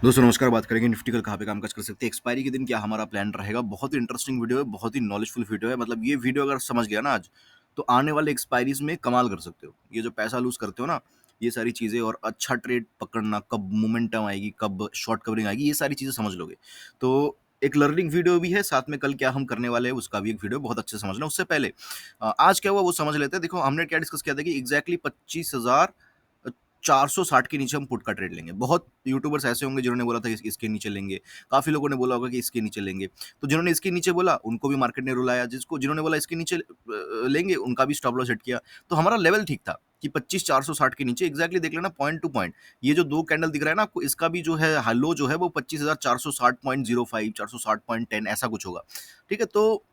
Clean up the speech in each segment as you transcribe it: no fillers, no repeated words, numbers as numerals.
दोस्तों नमस्कार, बात करेंगे निफ्टी कल कहाँ पे कामकाज कर सकते हैं, एक्सपायरी के दिन क्या हमारा प्लान रहेगा। बहुत ही इंटरेस्टिंग वीडियो है, बहुत ही नॉलेजफुल वीडियो है। मतलब ये वीडियो अगर समझ गया ना आज, तो आने वाले एक्सपायरीज में कमाल कर सकते हो। ये जो पैसा लूज़ करते हो ना, ये सारी चीज़ें और अच्छा ट्रेड पकड़ना, कब मोमेंटम आएगी, कब शॉर्ट कवरिंग आएगी, ये सारी चीज़ें समझ लोगे। तो एक लर्निंग वीडियो भी है, साथ में कल क्या हम करने वाले हैं उसका भी एक वीडियो बहुत अच्छे से समझना। उससे पहले आज क्या हुआ वो समझ लेते हैं। देखो हमने क्या डिस्कस किया था कि एग्ज़ैक्टली 25,000 460 के नीचे हम पुट का ट्रेड लेंगे। बहुत यूट्यूबर्स ऐसे होंगे जिन्होंने बोला था इसके नीचे लेंगे। काफ़ी लोगों ने बोला होगा कि इसके नीचे लेंगे। तो जिन्होंने इसके नीचे बोला उनको भी मार्केट ने रुलाया, जिन्होंने बोला इसके नीचे लेंगे उनका भी स्टॉप लॉस हिट किया। तो हमारा लेवल ठीक था कि 25,460 के नीचे एग्ज़ैक्टली देख लेना पॉइंट टू पॉइंट। ये जो 2 कैंडल दिख रहा है ना आपको, इसका भी जो है लो जो है वो 25,460.05 460.10 ऐसा कुछ होगा। ठीक है? तो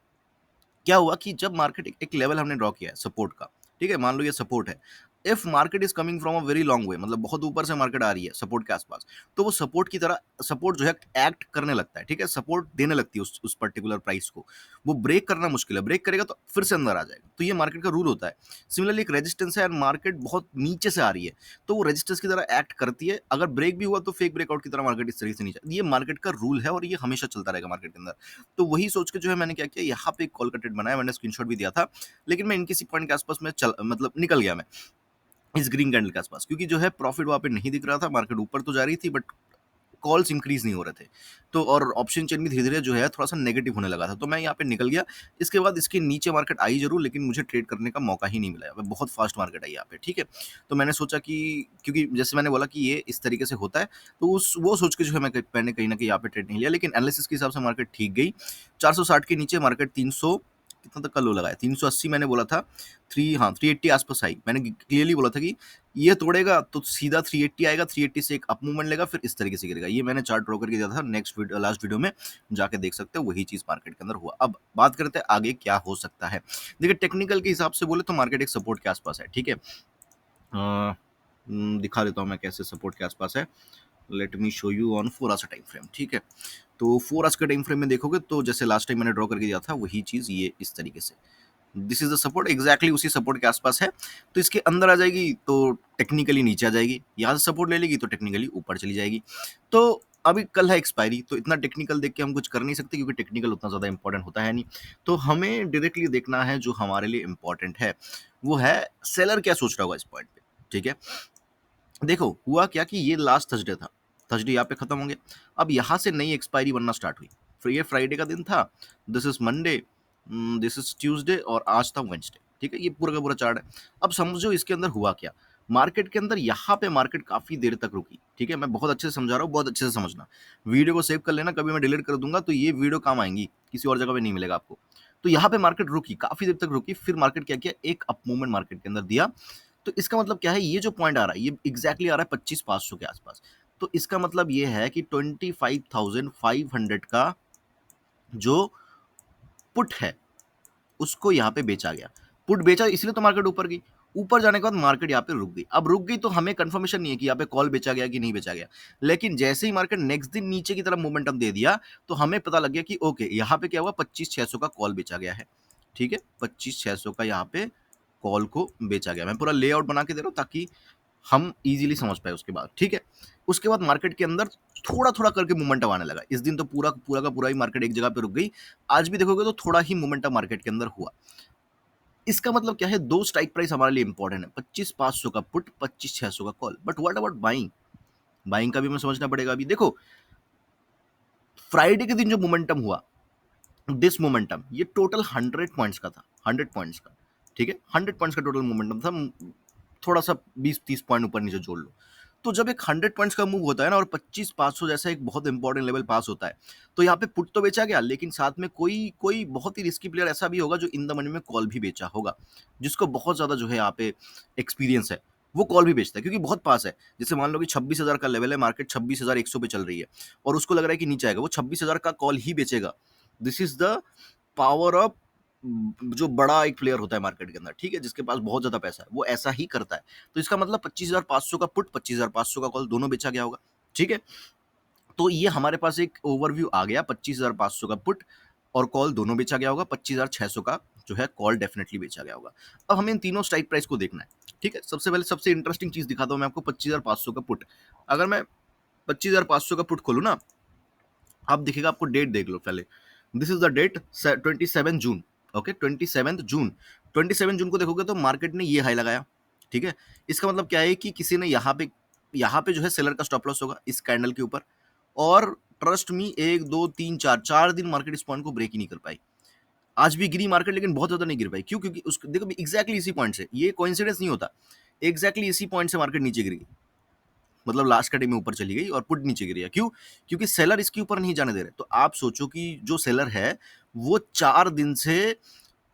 क्या हुआ कि जब मार्केट एक लेवल हमने ड्रॉ किया है सपोर्ट का, ठीक है? मान लो ये सपोर्ट है। If market is coming from a very long way, मतलब बहुत ऊपर से मार्केट आ रही है सपोर्ट के आसपास, तो वो सपोर्ट की तरह सपोर्ट जो है एक्ट करने लगता है, ठीक है? सपोर्ट देने लगती है उस पर्टिकुलर प्राइस को। वो ब्रेक करना मुश्किल है, ब्रेक करेगा तो फिर से अंदर आ जाएगा। तो ये मार्केट का रूल होता है। सिमिलरली एक रेजिस्टेंस है, मार्केट बहुत नीचे से आ रही है, तो वो रेजिस्टेंस की तरह एक्ट करती है। अगर ब्रेक भी हुआ तो फेक ब्रेकआउट की तरह मार्केट इस तरीके से नीचे, ये मार्केट का रूल है और ये हमेशा चलता रहेगा मार्केट के अंदर। तो वही सोच के जो है मैंने क्या किया, यहाँ पे एक कॉल का ट्रेड बनाया, मैंने स्क्रीनशॉट भी दिया था। लेकिन मैं इनके सी पॉइंट के आसपास में चल मतलब निकल गया मैं इस ग्रीन कैंडल के आसपास, क्योंकि जो है प्रॉफिट वहाँ पे नहीं दिख रहा था। मार्केट ऊपर तो जा रही थी बट कॉल्स इंक्रीज नहीं हो रहे थे। तो और ऑप्शन चेन भी धीरे धीरे जो है थोड़ा सा नेगेटिव होने लगा था, तो मैं यहाँ पे निकल गया। इसके बाद इसके नीचे मार्केट आई जरूर, लेकिन मुझे ट्रेड करने का मौका ही नहीं मिला। यहाँ पे बहुत फास्ट मार्केट आई यहाँ पे, ठीक है? तो मैंने सोचा कि क्योंकि जैसे मैंने बोला कि ये इस तरीके से होता है, तो उस वो सोच के जो है मैंने कहीं ना कहीं यहाँ पे ट्रेड नहीं लिया। लेकिन एनालिसिस के हिसाब से मार्केट ठीक गई। 460 के नीचे मार्केट 300 कितना तक का लो लगाया, 380 मैंने बोला था। 380 आसपास आई। मैंने क्लियरली बोला था कि ये तोड़ेगा तो सीधा 380 आएगा, 380 से एक अप मूवमेंट लेगा, फिर इस तरीके से गिरेगा। ये मैंने चार्ट ड्रॉ करके दिया था, लास्ट वीडियो में जाके देख सकते हो, वही चीज मार्केट के अंदर हुआ। अब बात करते हैं आगे क्या हो सकता है। देखिए टेक्निकल के हिसाब से बोले तो मार्केट एक सपोर्ट के आसपास है, ठीक है? दिखा देता हूँ मैं कैसे सपोर्ट के आसपास है। Let me show you on 4 hours time frame, ठीक है? तो 4 आवर्स के टाइम फ्रेम में देखोगे तो जैसे लास्ट टाइम मैंने ड्रॉ करके दिया था वही चीज ये इस तरीके से, this is the support, exactly उसी सपोर्ट के आसपास है। तो इसके अंदर आ जाएगी तो टेक्निकली नीचे आ जाएगी, यहाँ से सपोर्ट ले लेगी तो टेक्निकली ऊपर चली जाएगी। तो अभी कल है एक्सपायरी, तो इतना टेक्निकल देख के हम कुछ कर नहीं सकते, क्योंकि टेक्निकल उतना ज़्यादा इंपॉर्टेंट होता है नहीं। तो हमें डायरेक्टली देखना है जो हमारे लिए इंपॉर्टेंट है, वो है सेलर क्या सोच रहा होगा इस पॉइंट पे, ठीक है? देखो हुआ क्या कि ये लास्ट थर्सडे था, थर्सडे यहाँ पे खत्म हो गया। अब यहाँ से नई एक्सपायरी बनना स्टार्ट हुई। फिर ये फ्राइडे का दिन था, this is Monday, this is Tuesday और आज था वेंसडे, ठीक है? ये पूरा का पूरा चार्ट है। अब समझो इसके अंदर हुआ क्या। मार्केट के अंदर यहाँ पे मार्केट काफी देर तक रुकी, ठीक है? मैं बहुत अच्छे से समझा रहा हूँ, बहुत अच्छे से समझना। वीडियो को सेव कर लेना, कभी मैं डिलीट कर दूंगा तो ये वीडियो काम आएंगी, किसी और जगह पे नहीं मिलेगा आपको। तो यहाँ पे मार्केट रुकी, काफी देर तक रुकी, फिर मार्केट क्या किया, एक अप मूवमेंट मार्केट के अंदर दिया। तो इसका मतलब क्या है, ये जो पॉइंट आ रहा है ये एग्जैक्टली आ रहा है 25,500 के आसपास। तो इसका मतलब ये है कि 25,500 का जो पुट है उसको यहाँ पे बेचा गया। पुट बेचा इसलिए तो मार्केट ऊपर गई। ऊपर जाने के बाद मार्केट यहाँ पे रुक गई। अब रुक गई तो हमें कंफर्मेशन नहीं है कि यहाँ पे कॉल बेचा गया कि नहीं बेचा गया। लेकिन जैसे ही मार्केट नेक्स्ट दिन नीचे की तरफ मोमेंटम दे दिया, तो हमें पता लग गया कि ओके यहाँ पे क्या हुआ, 25,600 का कॉल बेचा गया है, ठीक है? 25,600 का यहाँ पे कॉल को बेचा गया। मैं पूरा लेआउट बना के दे रहा हूँ ताकि हम इजीली समझ पाए उसके बाद, ठीक है? उसके बाद मार्केट के अंदर थोड़ा थोड़ा करके मोमेंटम आने लगा। इस दिन तो पूरा पूरा का पूरा ही मार्केट एक जगह पे रुक गई। आज भी देखोगे तो थोड़ा ही मोमेंटम मार्केट के अंदर हुआ। इसका मतलब क्या है, दो स्ट्राइक प्राइस हमारे लिए इंपॉर्टेंट है, 25,500 का पुट, 25,600 का call. But what about buying? Buying का भी हमें समझना पड़ेगा। अभी देखो फ्राइडे के दिन जो मोमेंटम हुआ, दिस मोमेंटम ये टोटल 100 पॉइंट्स का था, 100 पॉइंट्स का, ठीक है? 100 पॉइंट्स का टोटल मोमेंटम था। थोड़ा सा 20-30 पॉइंट ऊपर नीचे जोड़ लो। तो जब एक 100 पॉइंट्स का मूव होता है ना, और 25,500 जैसा एक बहुत इंपॉर्टेंट लेवल पास होता है, तो यहाँ पे पुट तो बेचा गया, लेकिन साथ में कोई कोई बहुत ही रिस्की प्लेयर ऐसा भी होगा जो इन द मनी में कॉल भी बेचा होगा, जिसको बहुत ज्यादा जो है यहाँ पे एक्सपीरियंस है, वो कॉल भी बेचता है क्योंकि बहुत पास है। जैसे मान लो कि 26,000 का लेवल है, मार्केट 26,100 पे चल रही है और उसको लग रहा है कि नीचे आएगा, वो 26,000 का कॉल ही बेचेगा। This is the power of जो बड़ा एक प्लेयर होता है मार्केट के अंदर, ठीक है? जिसके पास बहुत ज्यादा पैसा है, वो ऐसा ही करता है। तो इसका मतलब 25,500 का पुट, 25,500 का कॉल दोनों बेचा गया होगा, ठीक है? तो ये हमारे पास एक ओवरव्यू आ गया, 25,500 का पुट और कॉल दोनों बेचा गया होगा, 25,600 का जो है कॉल डेफिनेटली बेचा गया होगा। अब हमें इन तीनों स्ट्राइक प्राइस को देखना है, ठीक है? सबसे पहले सबसे इंटरेस्टिंग चीज दिखाता हूं मैं आपको, 25,500 का पुट। अगर मैं 25,500 का पुट खोलो ना, आप दिखेगा, आपको डेट देख लो पहले। This is the date 27 June. Okay, 27 June. 27 जून को देखोगे तो मार्केट ने ये हाई लगाया, ठीक है। इसका मतलब क्या है कि किसी ने यहाँ पे जो है सेलर का स्टॉप लॉस होगा इस कैंडल के ऊपर। और ट्रस्ट मी, 1 2 3 4 4 दिन मार्केट इस पॉइंट को ब्रेक ही नहीं कर पाई। आज भी गिरी मार्केट, लेकिन बहुत ज्यादा नहीं गिर पाई। क्यों? क्योंकि उसको देखो एग्जैक्टली इसी पॉइंट से, ये कोइंसिडेंस नहीं होता, एग्जैक्टली इसी पॉइंट से मार्केट नीचे गिर गई। मतलब लास्ट का डे में ऊपर चली गई और पुट नीचे गिरी है। क्यों? क्योंकि सेलर इसके ऊपर नहीं जाने दे रहे। तो आप सोचो कि जो सेलर है वो 4 दिन से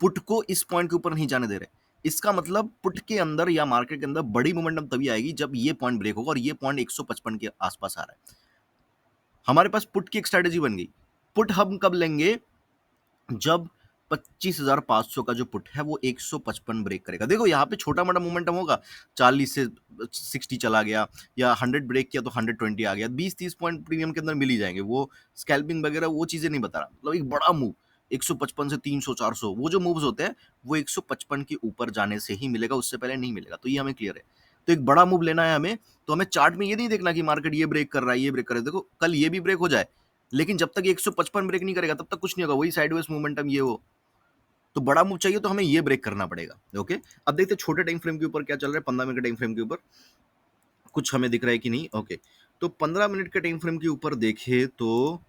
पुट को इस पॉइंट के ऊपर नहीं जाने दे रहे। इसका मतलब पुट के अंदर या मार्केट के अंदर बड़ी मोमेंटम तभी आएगी जब ये पॉइंट ब्रेक होगा, और ये पॉइंट 155 के आसपास आ रहा है। हमारे पास पुट की एक स्ट्रेटेजी बन गई। पुट हम कब लेंगे? जब 25,500 का जो पुट है वो 155 ब्रेक करेगा। देखो यहाँ पे छोटा मोटा मोमेंटम होगा, 40 से 60 चला गया, या 100 ब्रेक किया तो 120 आ गया, 20-30 पॉइंट प्रीमियम के अंदर मिल ही जाएंगे। वो स्कैल्पिंग वगैरह वो चीजें नहीं बता रहा। मतलब एक बड़ा मूव 155 से 300 400, वो जो मूव्स होते हैं वो 155 के ऊपर जाने से ही मिलेगा, उससे पहले नहीं मिलेगा। तो ये हमें क्लियर है। तो एक बड़ा मूव लेना है हमें, तो हमें चार्ट में ये नहीं देखना कि मार्केट ये ब्रेक कर रहा है, ये ब्रेक कर रहा है। देखो कल ये भी ब्रेक हो जाए, लेकिन जब तक ये 155 ब्रेक नहीं करेगा तब तक कुछ नहीं होगा, वही साइडवेज मोमेंटम ये हो। तो बड़ा मूव चाहिए तो हमें ये ब्रेक करना पड़ेगा। ओके, अब देखते हैं छोटे टाइम फ्रेम के ऊपर क्या चल रहा है। 15 मिनट के टाइम फ्रेम के ऊपर कुछ हमें दिख रहा है कि नहीं? ओके, तो 15 मिनट के टाइम फ्रेम के ऊपर देखे तो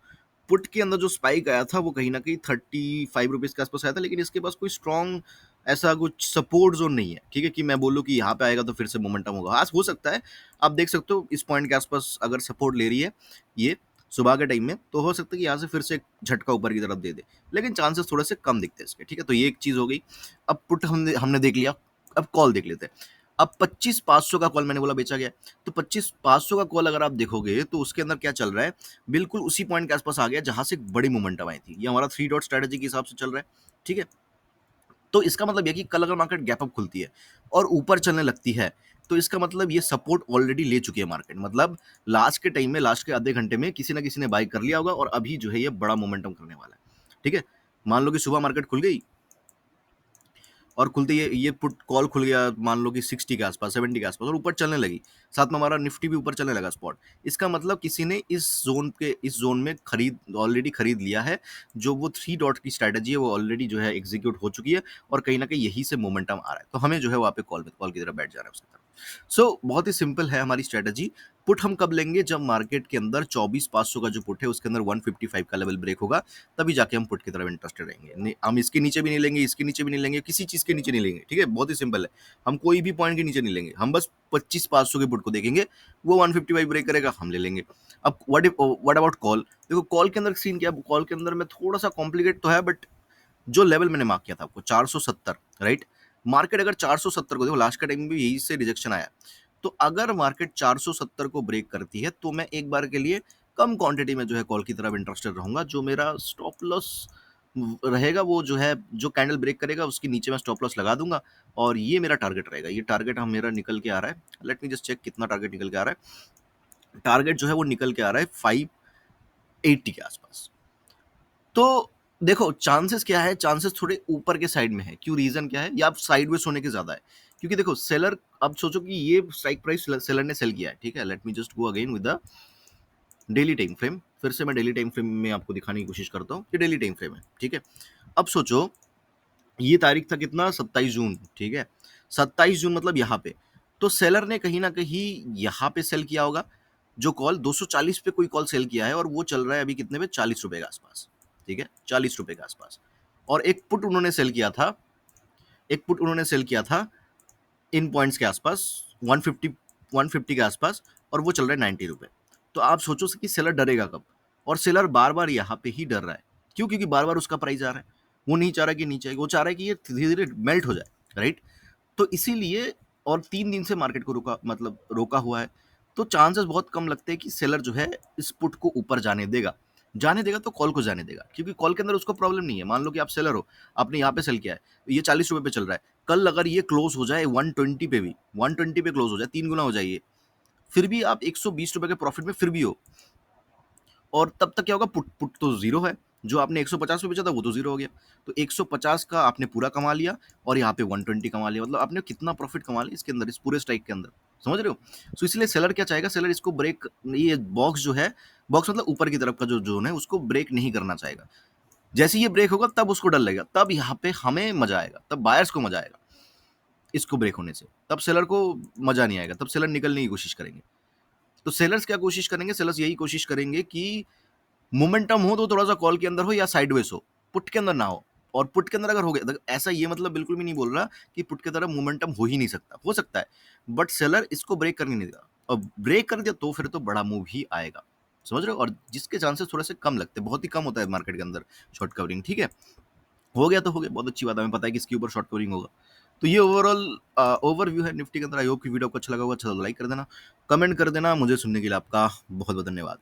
पुट के अंदर जो स्पाइक आया था वो कहीं ना कहीं 35 रुपीज के आसपास आया था, लेकिन इसके पास कोई स्ट्रॉन्ग ऐसा कुछ सपोर्ट जोन नहीं है, ठीक है, कि मैं बोलूँ कि यहाँ पे आएगा तो फिर से मोमेंटम होगा। हाँ, हो सकता है। आप देख सकते हो इस पॉइंट के आसपास अगर सपोर्ट ले रही है ये सुबह के टाइम में, तो हो सकता है कि यहाँ से फिर से एक झटका ऊपर की तरफ दे दे, लेकिन चांसेस थोड़े से कम दिखते हैं इसके, ठीक है। तो ये एक चीज हो गई। अब पुट हमने हमने देख लिया, अब कॉल देख लेते हैं। अब 25,500 का कॉल मैंने बोला बेचा गया, तो 25,500 का कॉल अगर आप देखोगे तो उसके अंदर क्या चल रहा है, बिल्कुल उसी पॉइंट के आसपास आ गया जहां से एक बड़ी मोमेंटम आई थी। ये हमारा 3 डॉट स्ट्रेटेजी के हिसाब से चल रहा है, ठीक है। तो इसका मतलब यह कि कल अगर मार्केट गैप अप खुलती है और ऊपर चलने लगती है, तो इसका मतलब ये सपोर्ट ऑलरेडी ले चुकी है मार्केट। मतलब लास्ट के टाइम में, लास्ट के आधे घंटे में किसी ना किसी ने बाय कर लिया होगा, और अभी जो है ये बड़ा मोमेंटम करने वाला है, ठीक है। मान लो कि सुबह मार्केट खुल गई और खुलते ये पुट कॉल खुल गया, मान लो कि 60 के आसपास, 70 के आसपास, और ऊपर चलने लगी, साथ में हमारा निफ्टी भी ऊपर चलने लगा स्पॉट। इसका मतलब किसी ने इस जोन में ऑलरेडी खरीद लिया है। जो वो 3 डॉट की स्ट्रैटेजी है वो ऑलरेडी जो है एग्जीक्यूट हो चुकी है, और कहीं ना कहीं यही से मोमेंटम आ रहा है। तो हमें जो है वहाँ पे कॉल की तरफ बैठ जाना है उसकी तरफ। सो बहुत ही सिंपल है हमारी स्ट्रैटेजी। पुट हम कब लेंगे? जब मार्केट के अंदर 24,500 का जो पुट है उसके अंदर 155 का लेवल ब्रेक होगा, तभी जाके हम पुट की तरफ इंटरेस्टेड रहेंगे। हम इसके नीचे भी नहीं लेंगे, इसके नीचे भी नहीं लेंगे, किसी चीज के नीचे नहीं लेंगे, ठीक है। बहुत ही सिंपल है। हम कोई भी पॉइंट के नीचे नहीं लेंगे, हम बस 25,500 के पुट को देखेंगे, वो 155 ब्रेक करेगा, हम ले लेंगे। अब व्हाट अबाउट कॉल? देखो कॉल के अंदर सीन क्या है, कॉल के अंदर में थोड़ा सा कॉम्प्लिकेट तो है, बट जो लेवल मैंने मार्क किया था आपको 470, राइट। मार्केट अगर 470 को, देखो लास्ट का टाइम में भी यही से रिजेक्शन आया, तो अगर मार्केट 470 को ब्रेक करती है तो मैं एक बार के लिए कम क्वांटिटी में जो है कॉल की तरफ इंटरेस्टेड रहूंगा। जो मेरा स्टॉप लॉस रहेगा वो जो है, जो कैंडल ब्रेक करेगा उसके नीचे मैं स्टॉप लॉस लगा दूंगा, और ये मेरा टारगेट रहेगा। ये टारगेट हम मेरा निकल के आ रहा है, लेट मी जस्ट चेक कितना टारगेट निकल के आ रहा है। टारगेट जो है वो निकल के आ रहा है 580 के आसपास। तो देखो चांसेस क्या है, चांसेस थोड़े ऊपर के साइड में है। क्यों? रीजन क्या है? या आप साइडवेज होने के ज्यादा है, क्योंकि देखो सेलर, अब सोचो कि ये स्ट्राइक प्राइस सेलर ने सेल किया है, ठीक है। Let me just go again with the daily time frame. फिर से मैं डेली टाइम फ्रेम में आपको दिखाने की कोशिश करता हूँ। ये डेली टाइम फ्रेम है, ठीक है। अब सोचो ये तारीख था कितना, 27 जून, ठीक है। 27 जून मतलब यहाँ पे, तो सेलर ने कहीं ना कहीं यहाँ पे सेल किया होगा। जो कॉल 240 पे कोई कॉल सेल किया है, और वो चल रहा है अभी कितने पे, 40 रुपए के आसपास, ठीक है, 40 रुपए के आसपास। और एक पुट उन्होंने सेल किया था, एक पुट उन्होंने सेल किया था इन पॉइंट्स के आसपास, 150 के आसपास, और वो चल रहा है 90 रुपए। तो आप सोचो कि सेलर डरेगा कब? और सेलर बार बार यहाँ पे ही डर रहा है। क्यों? क्योंकि बार बार उसका प्राइस आ रहा है। वो नहीं चाह रहा कि नीचे आए, वो चाह रहा है कि ये धीरे धीरे मेल्ट हो जाए, राइट। तो इसीलिए, और 3 दिन से मार्केट को रोका हुआ है। तो चांसेस बहुत कम लगते हैं कि सेलर जो है इस पुट को ऊपर जाने देगा तो कॉल को जाने देगा, क्योंकि कॉल के अंदर उसको प्रॉब्लम नहीं है। मान लो कि आप सेलर हो, आपने यहाँ पे सेल किया है, ये 40 रुपए पे चल रहा है। कल अगर ये क्लोज हो जाए 120 पे भी, 120 पे क्लोज हो जाए, 3 गुना हो जाइए, फिर भी आप 120 रुपए के प्रॉफिट में फिर भी हो। और तब तक क्या होगा, पुट पुट तो जीरो है। जो आपने 150 पे बेचा था वो तो जीरो हो गया। तो 150 का आपने पूरा कमा लिया, और यहाँ पे 120 कमा लिया। मतलब आपने कितना प्रॉफिट कमा लिया इसके अंदर, इस पूरे स्ट्राइक के अंदर, समझ रहे हो? सो इसलिए सेलर क्या चाहेगा, सेलर इसको ब्रेक, ये बॉक्स जो है, बॉक्स मतलब ऊपर की तरफ का जो ज़ोन है, उसको ब्रेक नहीं करना चाहेगा। जैसे ही ये ब्रेक होगा तब उसको डर लगेगा, तब यहाँ पे हमें मज़ा आएगा, तब बायर्स को मज़ा आएगा, इसको ब्रेक होने से। तब सेलर को मज़ा नहीं आएगा, तब सेलर निकलने की कोशिश करेंगे। तो सेलर्स क्या कोशिश करेंगे, सेलर्स यही कोशिश करेंगे कि मोमेंटम हो तो थोड़ा-सा कॉल के अंदर हो या साइडवेज़ हो, पुट के अंदर ना हो। और पुट के अंदर अगर हो गया, ऐसा ये मतलब बिल्कुल भी नहीं बोल रहा कि पुट की तरफ मोमेंटम हो ही नहीं सकता, हो सकता है, बट सेलर इसको ब्रेक करने नहीं देगा, और ब्रेक कर दिया तो फिर तो बड़ा मूव ही आएगा, समझ रहे हो? और जिसके चांसेस थोड़े से कम लगते हैं, बहुत ही कम होता है मार्केट के अंदर शॉर्ट कवरिंग, ठीक है? हो गया तो हो गया, बहुत अच्छी बात है, हमें पता है कि इसके ऊपर शॉर्ट कवरिंग होगा। तो ये ओवरऑल ओवरव्यू है निफ्टी के अंदर। आई होप कि वीडियो आपको अच्छा लगा होगा, अच्छा तो लाइक कर देना, कमेंट कर देना। मुझे सुनने के लिए आपका बहुत बहुत धन्यवाद।